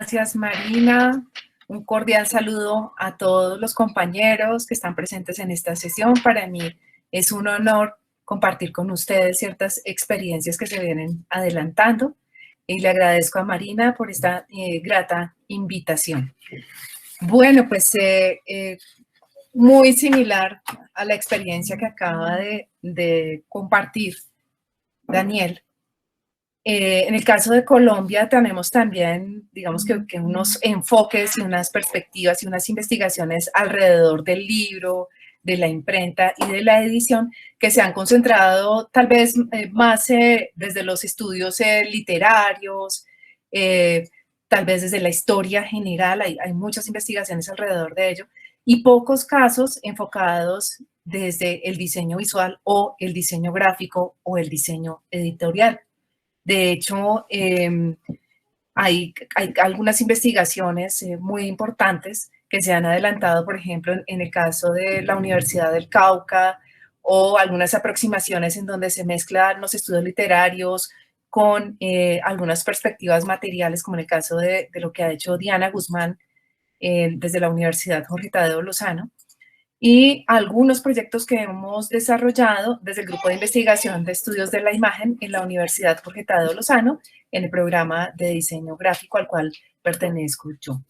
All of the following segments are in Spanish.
Gracias, Marina. Un cordial saludo a todos los compañeros que están presentes en esta sesión. Para mí es un honor compartir con ustedes ciertas experiencias que se vienen adelantando y le agradezco a Marina por esta grata invitación. Bueno, pues muy similar a la experiencia que acaba de compartir Daniel. En el caso de Colombia tenemos también, digamos que unos enfoques y unas perspectivas y unas investigaciones alrededor del libro, de la imprenta y de la edición que se han concentrado tal vez más desde los estudios literarios, tal vez desde la historia general, hay muchas investigaciones alrededor de ello y pocos casos enfocados desde el diseño visual o el diseño gráfico o el diseño editorial. De hecho, hay algunas investigaciones muy importantes que se han adelantado, por ejemplo, en el caso de la Universidad del Cauca, o algunas aproximaciones en donde se mezclan los estudios literarios con algunas perspectivas materiales, como en el caso de lo que ha hecho Diana Guzmán desde la Universidad Jorge Tadeo Lozano, y algunos proyectos que hemos desarrollado desde el Grupo de Investigación de Estudios de la Imagen en la Universidad Jorge Tadeo Lozano, en el programa de diseño gráfico al cual pertenezco yo.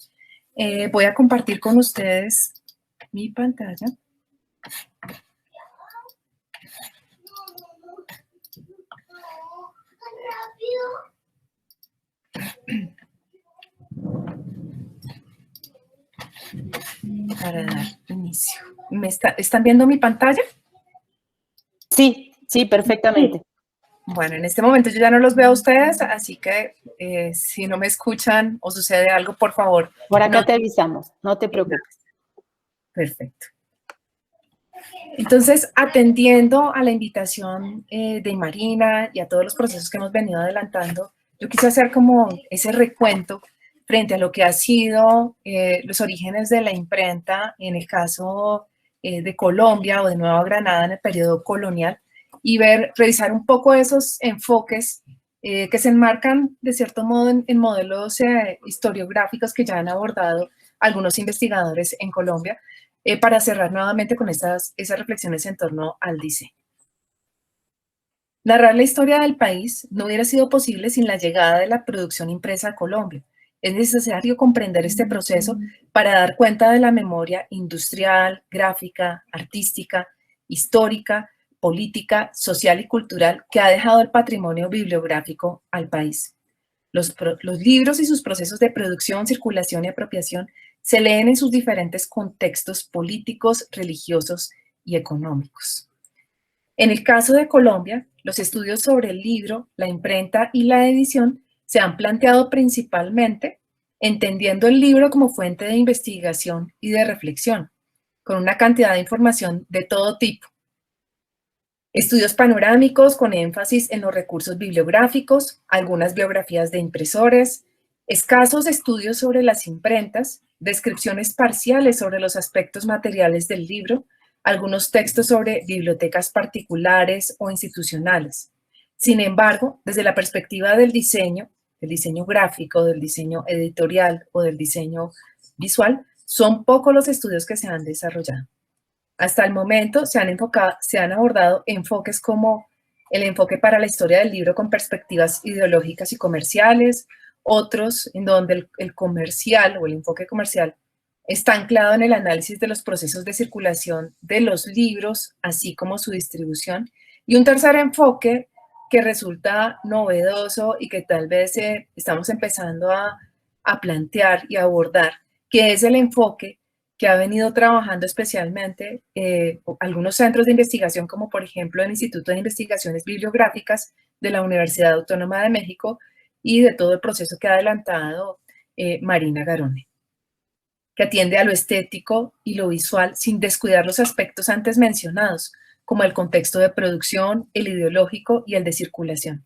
Voy a compartir con ustedes mi pantalla. Para dar inicio. ¿Están viendo mi pantalla? Sí, sí, perfectamente. Bueno, en este momento yo ya no los veo a ustedes, así que si no me escuchan o sucede algo, por favor. Por acá te avisamos, no te preocupes. Perfecto. Entonces, atendiendo a la invitación de Marina y a todos los procesos que hemos venido adelantando, yo quise hacer como ese recuento frente a lo que ha sido los orígenes de la imprenta en el caso de Colombia o de Nueva Granada en el periodo colonial y revisar un poco esos enfoques que se enmarcan de cierto modo en modelos historiográficos que ya han abordado algunos investigadores en Colombia, para cerrar nuevamente con esas reflexiones en torno al diseño. Narrar la historia del país no hubiera sido posible sin la llegada de la producción impresa a Colombia. Es necesario comprender este proceso para dar cuenta de la memoria industrial, gráfica, artística, histórica, política, social y cultural que ha dejado el patrimonio bibliográfico al país. Los libros y sus procesos de producción, circulación y apropiación se leen en sus diferentes contextos políticos, religiosos y económicos. En el caso de Colombia, los estudios sobre el libro, la imprenta y la edición se han planteado principalmente entendiendo el libro como fuente de investigación y de reflexión, con una cantidad de información de todo tipo. Estudios panorámicos con énfasis en los recursos bibliográficos, algunas biografías de impresores, escasos estudios sobre las imprentas, descripciones parciales sobre los aspectos materiales del libro, algunos textos sobre bibliotecas particulares o institucionales. Sin embargo, desde la perspectiva del diseño gráfico, del diseño editorial o del diseño visual, son pocos los estudios que se han desarrollado. Hasta el momento se han abordado enfoques como el enfoque para la historia del libro con perspectivas ideológicas y comerciales, otros en donde el comercial o el enfoque comercial está anclado en el análisis de los procesos de circulación de los libros, así como su distribución, y un tercer enfoque que resulta novedoso y que tal vez estamos empezando a plantear y a abordar, que es el enfoque que ha venido trabajando especialmente algunos centros de investigación, como por ejemplo el Instituto de Investigaciones Bibliográficas de la Universidad Autónoma de México y de todo el proceso que ha adelantado Marina Garone, que atiende a lo estético y lo visual sin descuidar los aspectos antes mencionados, como el contexto de producción, el ideológico y el de circulación.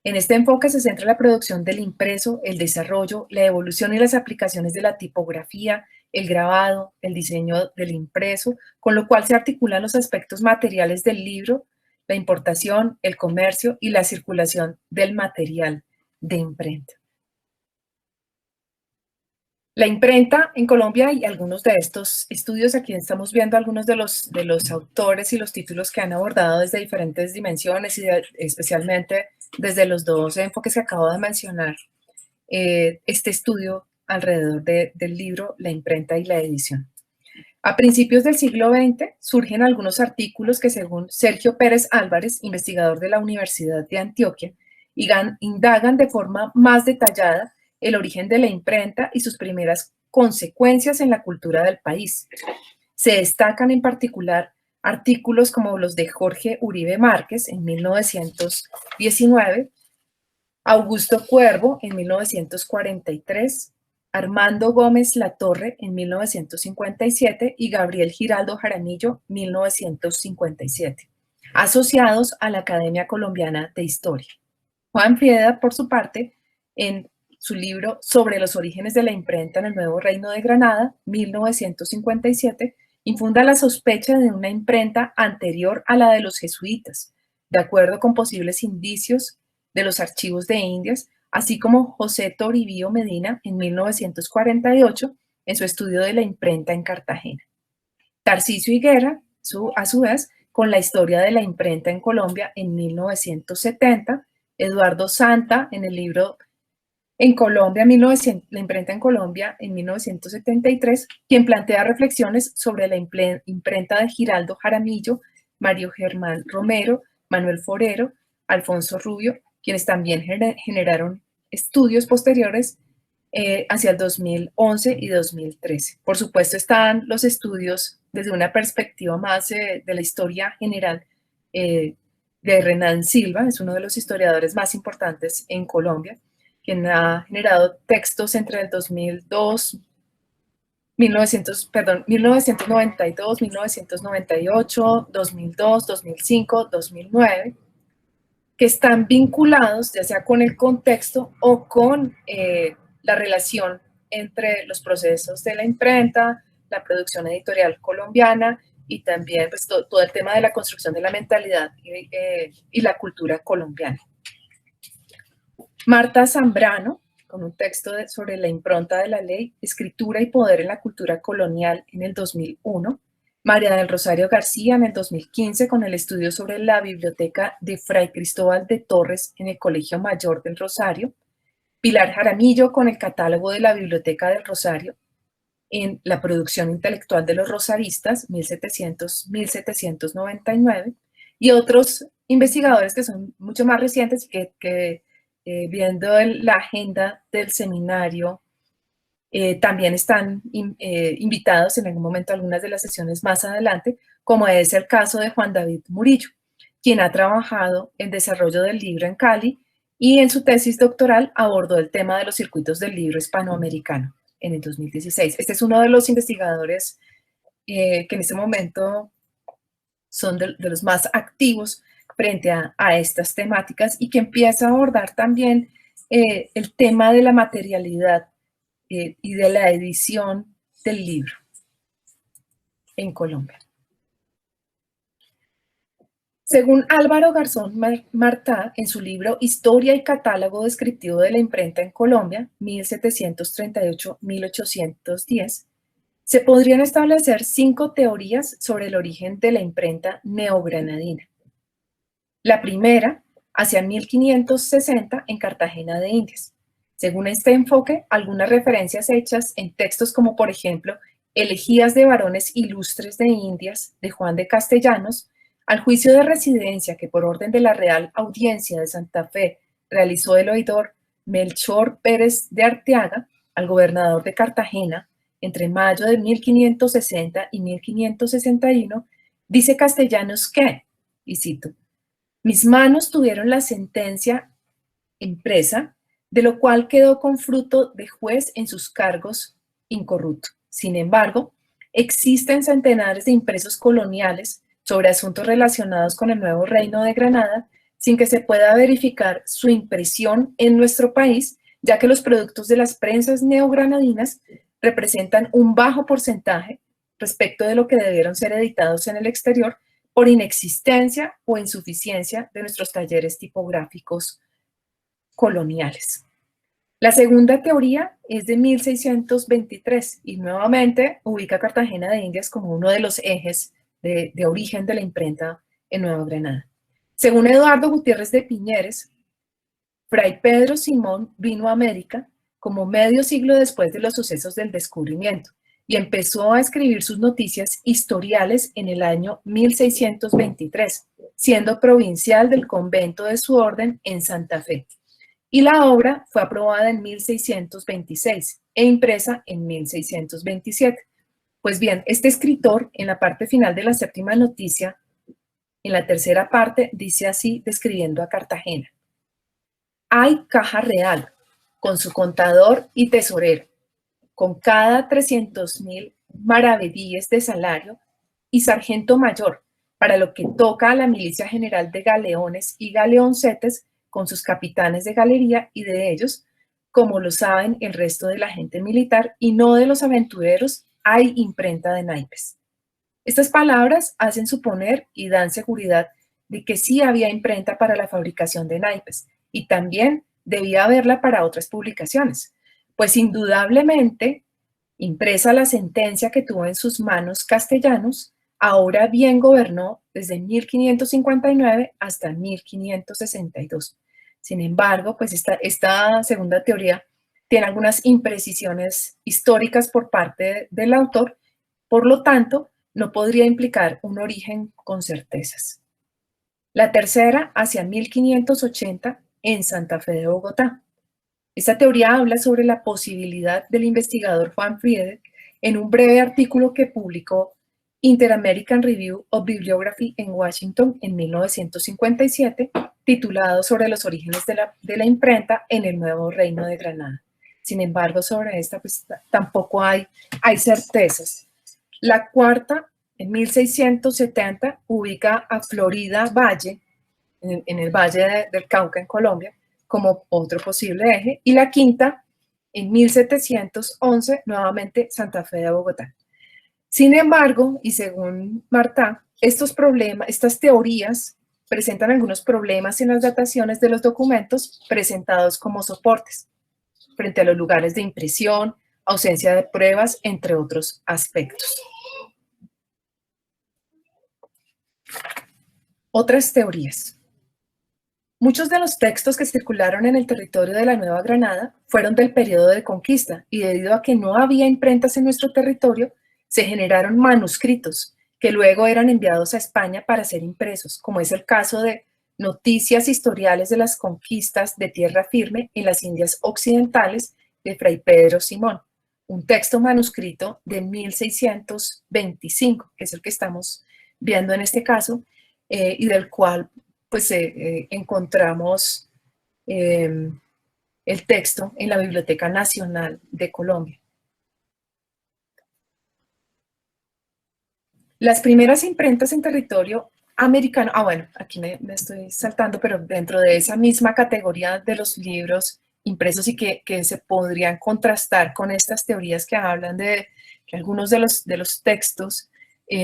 En este enfoque se centra la producción del impreso, el desarrollo, la evolución y las aplicaciones de la tipografía, el grabado, el diseño del impreso, con lo cual se articulan los aspectos materiales del libro, la importación, el comercio y la circulación del material de imprenta. La imprenta en Colombia y algunos de estos estudios, aquí estamos viendo algunos de los autores y los títulos que han abordado desde diferentes dimensiones y especialmente desde los dos enfoques que acabo de mencionar, este estudio alrededor del libro, la imprenta y la edición. A principios del siglo XX surgen algunos artículos que, según Sergio Pérez Álvarez, investigador de la Universidad de Antioquia, indagan de forma más detallada el origen de la imprenta y sus primeras consecuencias en la cultura del país. Se destacan en particular artículos como los de Jorge Uribe Márquez en 1919, Augusto Cuervo en 1943, Armando Gómez Latorre en 1957 y Gabriel Giraldo Jaramillo 1957, asociados a la Academia Colombiana de Historia. Juan Frieda, por su parte, en su libro Sobre los orígenes de la imprenta en el Nuevo Reino de Granada, 1957, infunda la sospecha de una imprenta anterior a la de los jesuitas, de acuerdo con posibles indicios de los archivos de Indias, así como José Toribio Medina en 1948 en su estudio de la imprenta en Cartagena. Tarcisio Higuera, a su vez, con la historia de la imprenta en Colombia en 1970, Eduardo Santa en el libro en Colombia, la imprenta en Colombia en 1973, quien plantea reflexiones sobre la imprenta de Giraldo Jaramillo, Mario Germán Romero, Manuel Forero, Alfonso Rubio, quienes también generaron estudios posteriores hacia el 2011 y 2013. Por supuesto, están los estudios desde una perspectiva más de la historia general de Renan Silva, es uno de los historiadores más importantes en Colombia, quien ha generado textos entre el 1992, 1998, 2002, 2005, 2009, que están vinculados ya sea con el contexto o con la relación entre los procesos de la imprenta, la producción editorial colombiana y también pues, todo el tema de la construcción de la mentalidad y la cultura colombiana. Marta Zambrano, con un texto sobre la impronta de la ley, escritura y poder en la cultura colonial en el 2001. María del Rosario García en el 2015 con el estudio sobre la biblioteca de Fray Cristóbal de Torres en el Colegio Mayor del Rosario. Pilar Jaramillo con el catálogo de la Biblioteca del Rosario en la producción intelectual de los rosaristas, 1700-1799. Y otros investigadores que son mucho más recientes y que viendo la agenda del seminario, también están invitados en algún momento a algunas de las sesiones más adelante, como es el caso de Juan David Murillo, quien ha trabajado en desarrollo del libro en Cali y en su tesis doctoral abordó el tema de los circuitos del libro hispanoamericano en el 2016. Este es uno de los investigadores que en este momento son de los más activos frente a estas temáticas y que empieza a abordar también el tema de la materialidad y de la edición del libro en Colombia. Según Álvaro Garzón Martá, en su libro Historia y Catálogo Descriptivo de la Imprenta en Colombia, 1738-1810, se podrían establecer 5 teorías sobre el origen de la imprenta neogranadina. La primera, hacia 1560 en Cartagena de Indias. Según este enfoque, algunas referencias hechas en textos como, por ejemplo, Elegías de varones ilustres de Indias, de Juan de Castellanos, al juicio de residencia que por orden de la Real Audiencia de Santa Fe realizó el oidor Melchor Pérez de Arteaga al gobernador de Cartagena entre mayo de 1560 y 1561, dice Castellanos que, y cito, mis manos tuvieron la sentencia impresa, de lo cual quedó con fruto de juez en sus cargos incorrupto. Sin embargo, existen centenares de impresos coloniales sobre asuntos relacionados con el nuevo reino de Granada, sin que se pueda verificar su impresión en nuestro país, ya que los productos de las prensas neogranadinas representan un bajo porcentaje respecto de lo que debieron ser editados en el exterior por inexistencia o insuficiencia de nuestros talleres tipográficos coloniales. La segunda teoría es de 1623 y nuevamente ubica a Cartagena de Indias como uno de los ejes de origen de la imprenta en Nueva Granada. Según Eduardo Gutiérrez de Piñeres, Fray Pedro Simón vino a América como medio siglo después de los sucesos del descubrimiento y empezó a escribir sus noticias historiales en el año 1623, siendo provincial del convento de su orden en Santa Fe. Y la obra fue aprobada en 1626 e impresa en 1627. Pues bien, este escritor, en la parte final de la séptima noticia, en la tercera parte, dice así, describiendo a Cartagena. Hay caja real, con su contador y tesorero, con cada 300.000 maravedíes de salario y sargento mayor, para lo que toca a la milicia general de galeones y galeoncetes, con sus capitanes de galería y de ellos, como lo saben el resto de la gente militar y no de los aventureros, hay imprenta de naipes. Estas palabras hacen suponer y dan seguridad de que sí había imprenta para la fabricación de naipes y también debía haberla para otras publicaciones, pues indudablemente, impresa la sentencia que tuvo en sus manos Castellanos, ahora bien gobernó desde 1559 hasta 1562. Sin embargo, pues esta segunda teoría tiene algunas imprecisiones históricas por parte del autor, por lo tanto, no podría implicar un origen con certezas. La tercera, hacia 1580, en Santa Fe de Bogotá. Esta teoría habla sobre la posibilidad del investigador Juan Friedrich en un breve artículo que publicó Inter-American Review of Bibliography en Washington en 1957, titulado sobre los orígenes de la imprenta en el Nuevo Reino de Granada. Sin embargo, sobre esta pues, tampoco hay certezas. La cuarta, en 1670, ubica a Florida Valle, en el Valle del Cauca, en Colombia, como otro posible eje. Y la quinta, en 1711, nuevamente Santa Fe de Bogotá. Sin embargo, y según Martá, estas teorías presentan algunos problemas en las dataciones de los documentos presentados como soportes, frente a los lugares de impresión, ausencia de pruebas, entre otros aspectos. Otras teorías. Muchos de los textos que circularon en el territorio de la Nueva Granada fueron del periodo de conquista y debido a que no había imprentas en nuestro territorio, se generaron manuscritos que luego eran enviados a España para ser impresos, como es el caso de Noticias historiales de las conquistas de tierra firme en las Indias Occidentales de Fray Pedro Simón, un texto manuscrito de 1625, que es el que estamos viendo en este caso, y del cual pues encontramos el texto en la Biblioteca Nacional de Colombia. Las primeras imprentas en territorio americano, bueno, aquí me estoy saltando, pero dentro de esa misma categoría de los libros impresos y que se podrían contrastar con estas teorías que hablan de que algunos de los textos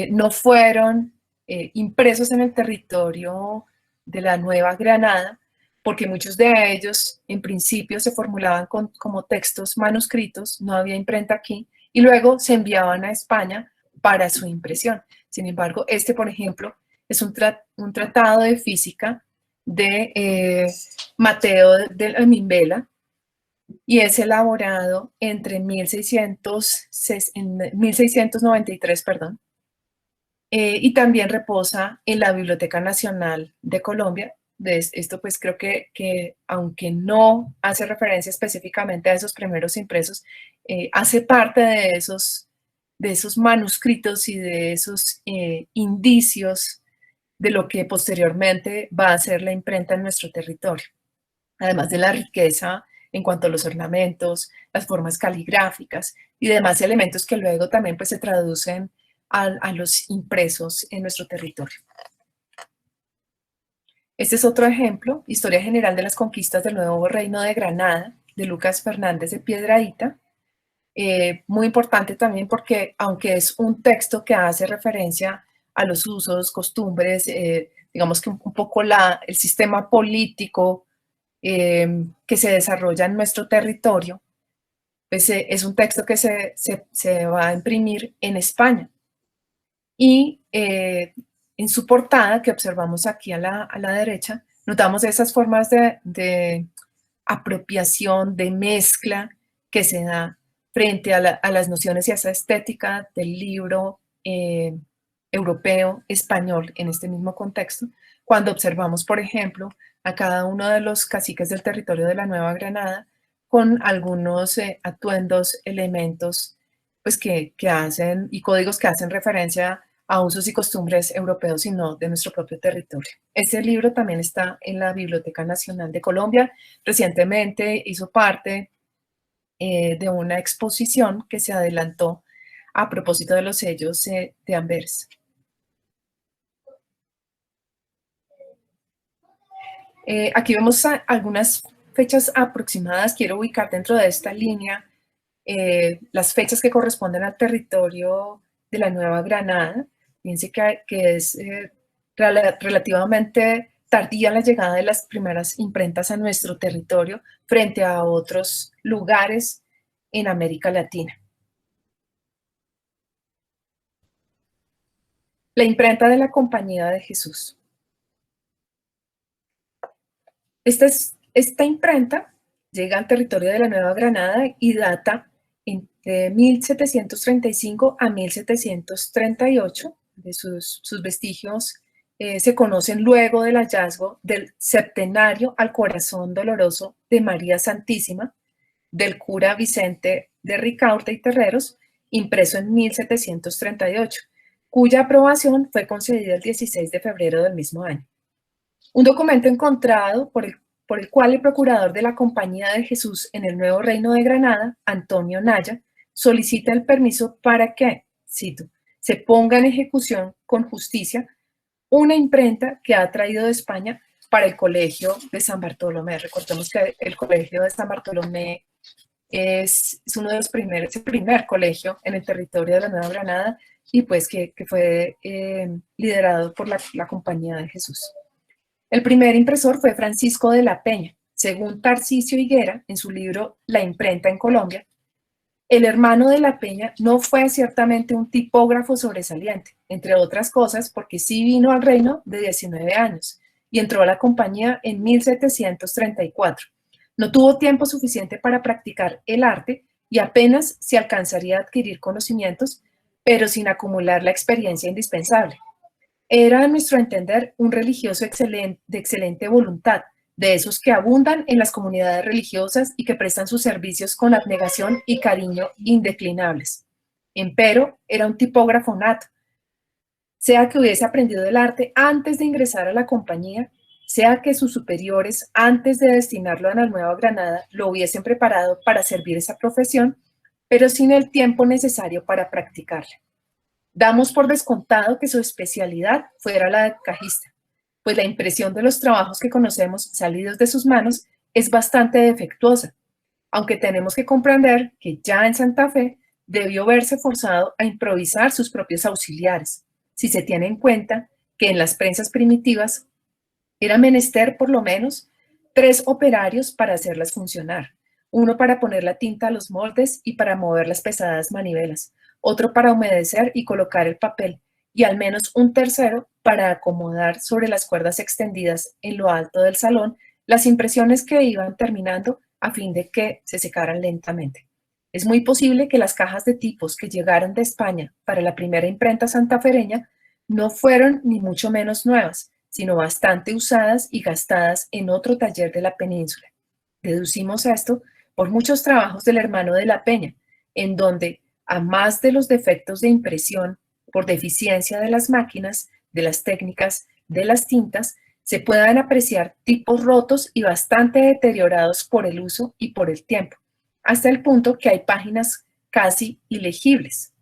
no fueron impresos en el territorio de la Nueva Granada, porque muchos de ellos en principio se formulaban como textos manuscritos, no había imprenta aquí, y luego se enviaban a España para su impresión. Sin embargo, por ejemplo, es un tratado de física de Mateo de Mimbela y es elaborado entre 1693, perdón, y también reposa en la Biblioteca Nacional de Colombia. Esto pues creo que aunque no hace referencia específicamente a esos primeros impresos, hace parte de esos manuscritos y de esos indicios de lo que posteriormente va a ser la imprenta en nuestro territorio. Además de la riqueza en cuanto a los ornamentos, las formas caligráficas y demás elementos que luego también pues, se traducen a los impresos en nuestro territorio. Este es otro ejemplo, Historia General de las Conquistas del Nuevo Reino de Granada, de Lucas Fernández de Piedradita. Muy importante también porque, aunque es un texto que hace referencia a los usos, costumbres, digamos que un poco el sistema político que se desarrolla en nuestro territorio, pues es un texto que se va a imprimir en España. Y en su portada, que observamos aquí a la derecha, notamos esas formas de apropiación, de mezcla que se da frente a las nociones y a esa estética del libro europeo, español, en este mismo contexto, cuando observamos, por ejemplo, a cada uno de los caciques del territorio de la Nueva Granada con algunos atuendos, elementos, pues que hacen, y códigos que hacen referencia a usos y costumbres europeos y no de nuestro propio territorio. Este libro también está en la Biblioteca Nacional de Colombia. Recientemente hizo parte de una exposición que se adelantó a propósito de los sellos de Anvers. Aquí vemos algunas fechas aproximadas. Quiero ubicar dentro de esta línea las fechas que corresponden al territorio de la Nueva Granada. Fíjense que es relativamente tardía la llegada de las primeras imprentas a nuestro territorio frente a otros lugares en América Latina. La imprenta de la Compañía de Jesús. Esta imprenta llega al territorio de la Nueva Granada y data entre 1735 a 1738. De sus vestigios se conocen luego del hallazgo del septenario al corazón doloroso de María Santísima, del cura Vicente de Ricaurte y Terreros, impreso en 1738, cuya aprobación fue concedida el 16 de febrero del mismo año. Un documento encontrado por el cual el procurador de la Compañía de Jesús en el Nuevo Reino de Granada, Antonio Naya, solicita el permiso para que, cito, se ponga en ejecución con justicia una imprenta que ha traído de España para el Colegio de San Bartolomé. Recordemos que el Colegio de San Bartolomé es uno de los primeros, el primer colegio en el territorio de la Nueva Granada y pues que fue liderado por la Compañía de Jesús. El primer impresor fue Francisco de la Peña. Según Tarcisio Higuera, en su libro La imprenta en Colombia, el hermano de la Peña no fue ciertamente un tipógrafo sobresaliente, entre otras cosas porque sí vino al reino de 19 años y entró a la compañía en 1734. No tuvo tiempo suficiente para practicar el arte y apenas se alcanzaría a adquirir conocimientos, pero sin acumular la experiencia indispensable. Era, a nuestro entender, un religioso de excelente voluntad, de esos que abundan en las comunidades religiosas y que prestan sus servicios con abnegación y cariño indeclinables. Empero, era un tipógrafo nato. Sea que hubiese aprendido el arte antes de ingresar a la compañía, sea que sus superiores, antes de destinarlo a la Nueva Granada, lo hubiesen preparado para servir esa profesión, pero sin el tiempo necesario para practicarla. Damos por descontado que su especialidad fuera la de cajista, pues la impresión de los trabajos que conocemos salidos de sus manos es bastante defectuosa, aunque tenemos que comprender que ya en Santa Fe debió verse forzado a improvisar sus propios auxiliares, si se tiene en cuenta que en las prensas primitivas era menester por lo menos 3 operarios para hacerlas funcionar, uno para poner la tinta a los moldes y para mover las pesadas manivelas, otro para humedecer y colocar el papel, y al menos un tercero para acomodar sobre las cuerdas extendidas en lo alto del salón las impresiones que iban terminando a fin de que se secaran lentamente. Es muy posible que las cajas de tipos que llegaron de España para la primera imprenta santafereña no fueron ni mucho menos nuevas, sino bastante usadas y gastadas en otro taller de la península. Deducimos esto por muchos trabajos del hermano de la Peña, en donde, a más de los defectos de impresión por deficiencia de las máquinas, de las técnicas, de las tintas, se puedan apreciar tipos rotos y bastante deteriorados por el uso y por el tiempo, hasta el punto que hay páginas casi ilegibles.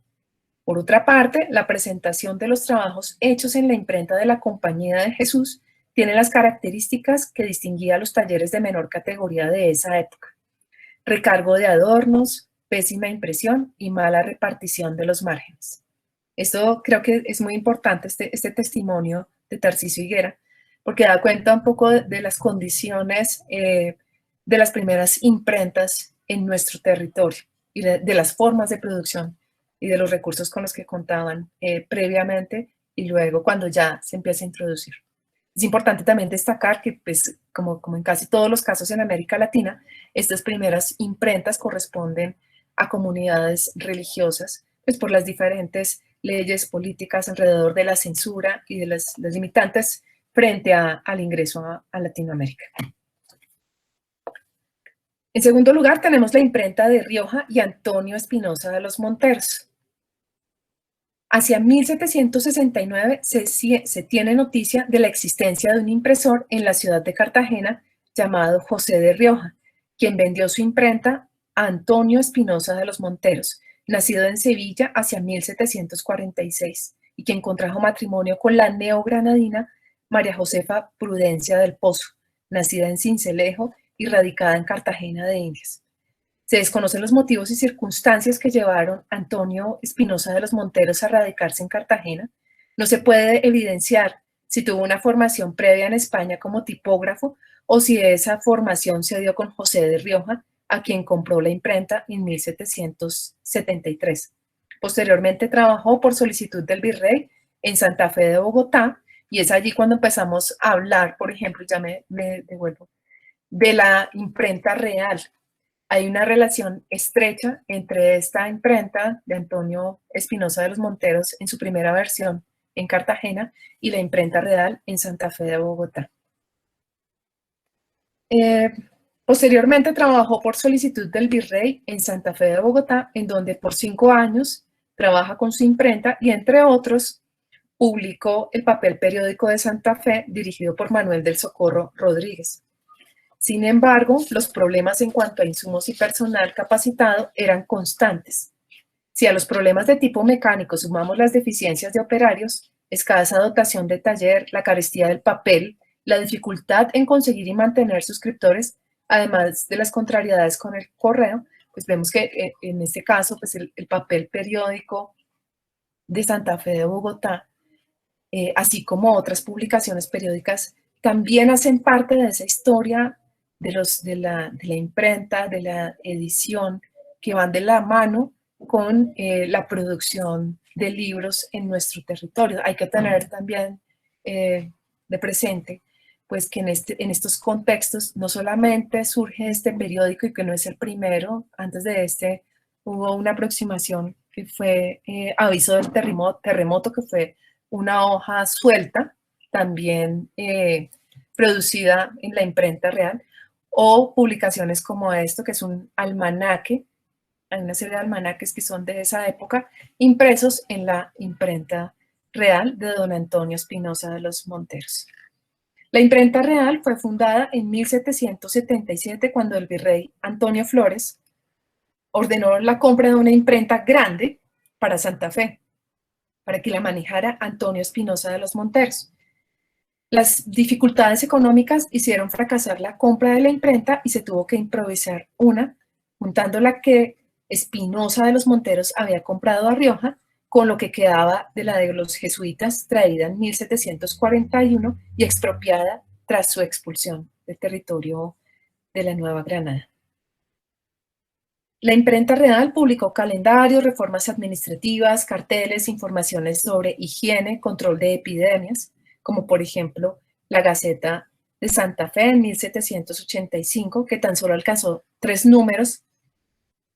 Por otra parte, la presentación de los trabajos hechos en la imprenta de la Compañía de Jesús tiene las características que distinguía a los talleres de menor categoría de esa época. Recargo de adornos, pésima impresión y mala repartición de los márgenes. Esto creo que es muy importante, este testimonio de Tarcisio Higuera, porque da cuenta un poco de las condiciones de las primeras imprentas en nuestro territorio y de las formas de producción y de los recursos con los que contaban previamente y luego cuando ya se empieza a introducir. Es importante también destacar que, pues, como en casi todos los casos en América Latina, estas primeras imprentas corresponden a comunidades religiosas, pues por las diferentes leyes políticas alrededor de la censura y de las limitantes frente al ingreso a Latinoamérica. En segundo lugar, tenemos la imprenta de Rioja y Antonio Espinosa de los Monteros. Hacia 1769 se tiene noticia de la existencia de un impresor en la ciudad de Cartagena llamado José de Rioja, quien vendió su imprenta a Antonio Espinosa de los Monteros, nacido en Sevilla hacia 1746, y quien contrajo matrimonio con la neogranadina María Josefa Prudencia del Pozo, nacida en Sincelejo y radicada en Cartagena de Indias. Se desconocen los motivos y circunstancias que llevaron a Antonio Espinosa de los Monteros a radicarse en Cartagena. No se puede evidenciar si tuvo una formación previa en España como tipógrafo o si esa formación se dio con José de Rioja, a quien compró la imprenta en 1773. Posteriormente trabajó por solicitud del virrey en Santa Fe de Bogotá, y es allí cuando empezamos a hablar, por ejemplo, ya me devuelvo, de la imprenta real. Hay una relación estrecha entre esta imprenta de Antonio Espinosa de los Monteros en su primera versión en Cartagena y la imprenta real en Santa Fe de Bogotá. Posteriormente trabajó por solicitud del virrey en Santa Fe de Bogotá, en donde por 5 años trabaja con su imprenta y, entre otros, publicó el papel periódico de Santa Fe dirigido por Manuel del Socorro Rodríguez. Sin embargo, los problemas en cuanto a insumos y personal capacitado eran constantes. Si a los problemas de tipo mecánico sumamos las deficiencias de operarios, escasa dotación de taller, la carestía del papel, la dificultad en conseguir y mantener suscriptores, además de las contrariedades con el correo, pues vemos que en este caso pues el papel periódico de Santa Fe de Bogotá, así como otras publicaciones periódicas, también hacen parte de esa historia de la imprenta, de la edición, que van de la mano con la producción de libros en nuestro territorio. Hay que tener también de presente pues que en estos contextos no solamente surge este periódico, y que no es el primero. Antes de este hubo una aproximación que fue Aviso del Terremoto, que fue una hoja suelta, también producida en la imprenta real, o publicaciones como esto, que es un almanaque. Hay una serie de almanaques que son de esa época, impresos en la imprenta real de don Antonio Espinosa de los Monteros. La imprenta real fue fundada en 1777, cuando el virrey Antonio Flores ordenó la compra de una imprenta grande para Santa Fe, para que la manejara Antonio Espinosa de los Monteros. Las dificultades económicas hicieron fracasar la compra de la imprenta y se tuvo que improvisar una, juntando la que Espinosa de los Monteros había comprado a Rioja con lo que quedaba de la de los jesuitas, traída en 1741 y expropiada tras su expulsión del territorio de la Nueva Granada. La imprenta real publicó calendarios, reformas administrativas, carteles, informaciones sobre higiene, control de epidemias, como por ejemplo la Gaceta de Santa Fe en 1785, que tan solo alcanzó 3 números.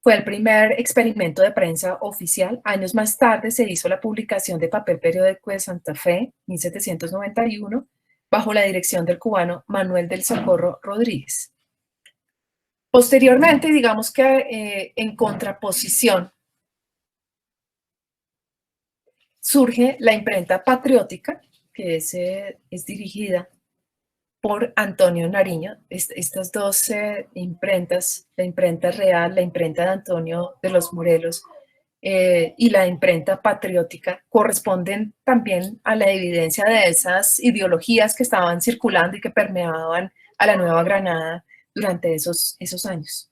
Fue el primer experimento de prensa oficial. Años más tarde se hizo la publicación de papel periódico de Santa Fe, 1791, bajo la dirección del cubano Manuel del Socorro Rodríguez. Posteriormente, digamos que en contraposición, surge la imprenta patriótica, que es dirigida por Antonio Nariño. Estas dos imprentas, la imprenta real, la imprenta de Antonio de los Morelos y la imprenta patriótica, corresponden también a la evidencia de esas ideologías que estaban circulando y que permeaban a la Nueva Granada durante esos años.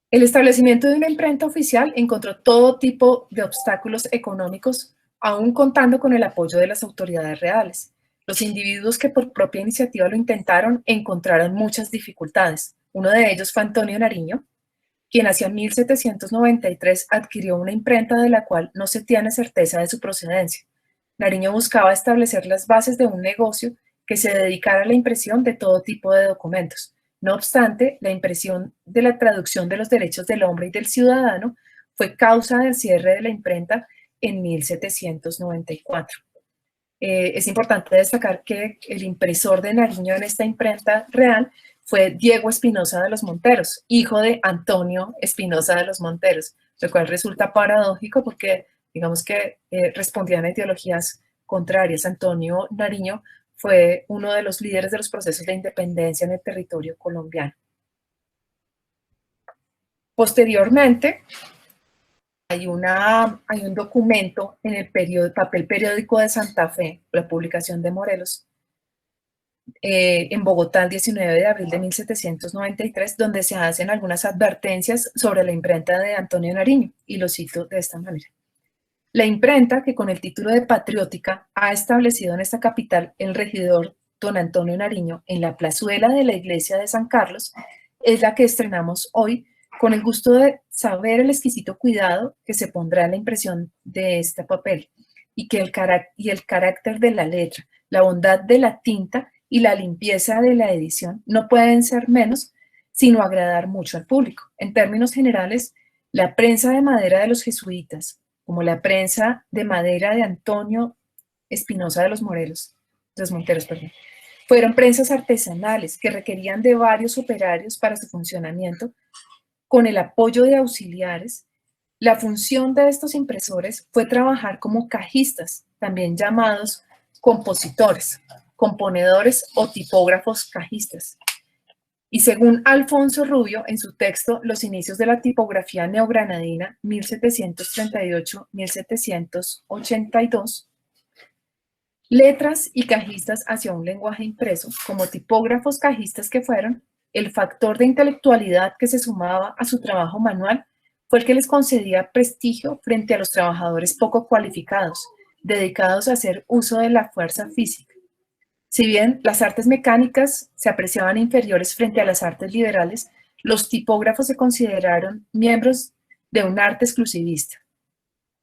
El establecimiento de una imprenta oficial encontró todo tipo de obstáculos económicos, aún contando con el apoyo de las autoridades reales. Los individuos que por propia iniciativa lo intentaron encontraron muchas dificultades. Uno de ellos fue Antonio Nariño, quien hacia 1793 adquirió una imprenta de la cual no se tiene certeza de su procedencia. Nariño buscaba establecer las bases de un negocio que se dedicara a la impresión de todo tipo de documentos. No obstante, la impresión de la traducción de los derechos del hombre y del ciudadano fue causa del cierre de la imprenta en 1794. Es importante destacar que el impresor de Nariño en esta imprenta real fue Diego Espinosa de los Monteros, hijo de Antonio Espinosa de los Monteros, lo cual resulta paradójico porque digamos que respondían a ideologías contrarias. Antonio Nariño fue uno de los líderes de los procesos de independencia en el territorio colombiano. Posteriormente, hay un documento en el papel periódico de Santa Fe, la publicación de Morelos, en Bogotá el 19 de abril de 1793, donde se hacen algunas advertencias sobre la imprenta de Antonio Nariño, y lo cito de esta manera. La imprenta, que con el título de Patriótica ha establecido en esta capital el regidor don Antonio Nariño en la plazuela de la iglesia de San Carlos, es la que estrenamos hoy, con el gusto de saber el exquisito cuidado que se pondrá en la impresión de este papel y el carácter de la letra, la bondad de la tinta y la limpieza de la edición no pueden ser menos, sino agradar mucho al público. En términos generales, la prensa de madera de los jesuitas, como la prensa de madera de Antonio Espinosa de los Monteros, fueron prensas artesanales que requerían de varios operarios para su funcionamiento, con el apoyo de auxiliares. La función de estos impresores fue trabajar como cajistas, también llamados compositores, componedores o tipógrafos cajistas. Y según Alfonso Rubio, en su texto Los inicios de la tipografía neogranadina, 1738-1782, letras y cajistas hacia un lenguaje impreso, como tipógrafos cajistas que fueron, el factor de intelectualidad que se sumaba a su trabajo manual fue el que les concedía prestigio frente a los trabajadores poco cualificados, dedicados a hacer uso de la fuerza física. Si bien las artes mecánicas se apreciaban inferiores frente a las artes liberales, los tipógrafos se consideraron miembros de un arte exclusivista.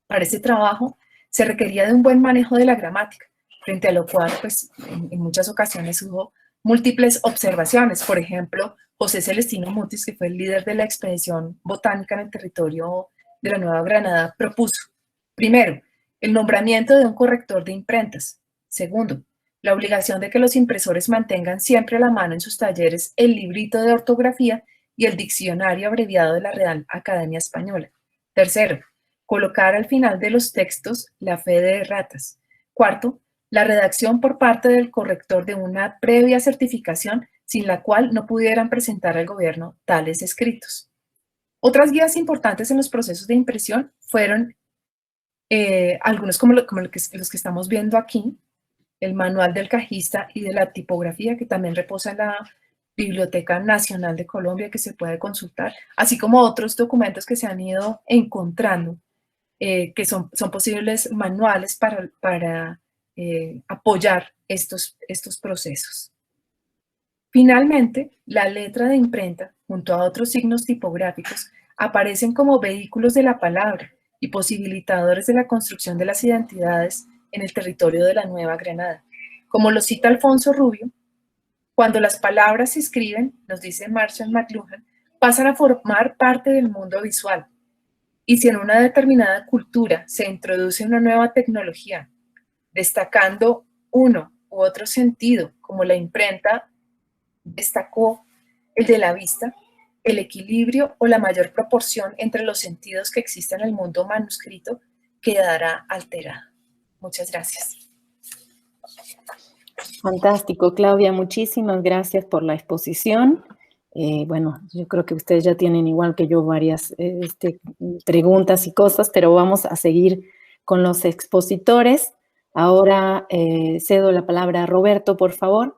Para este trabajo se requería de un buen manejo de la gramática, frente a lo cual pues, en muchas ocasiones hubo múltiples observaciones. Por ejemplo, José Celestino Mutis, que fue el líder de la expedición botánica en el territorio de la Nueva Granada, propuso, primero, el nombramiento de un corrector de imprentas. Segundo, la obligación de que los impresores mantengan siempre a la mano en sus talleres el librito de ortografía y el diccionario abreviado de la Real Academia Española. Tercero, colocar al final de los textos la fe de erratas. Cuarto, la redacción por parte del corrector de una previa certificación sin la cual no pudieran presentar al gobierno tales escritos. Otras guías importantes en los procesos de impresión fueron algunos como los que estamos viendo aquí, el manual del cajista y de la tipografía, que también reposa en la Biblioteca Nacional de Colombia, que se puede consultar, así como otros documentos que se han ido encontrando, que son posibles manuales para apoyar estos procesos. Finalmente, la letra de imprenta, junto a otros signos tipográficos, aparecen como vehículos de la palabra y posibilitadores de la construcción de las identidades en el territorio de la Nueva Granada. Como lo cita Alfonso Rubio, cuando las palabras se escriben, nos dice Marshall McLuhan, pasan a formar parte del mundo visual. Y si en una determinada cultura se introduce una nueva tecnología, destacando uno u otro sentido, como la imprenta destacó el de la vista, el equilibrio o la mayor proporción entre los sentidos que existen en el mundo manuscrito quedará alterado. Muchas gracias. Fantástico, Claudia, muchísimas gracias por la exposición. Bueno, yo creo que ustedes ya tienen igual que yo varias preguntas y cosas, pero vamos a seguir con los expositores. Ahora cedo la palabra a Roberto, por favor.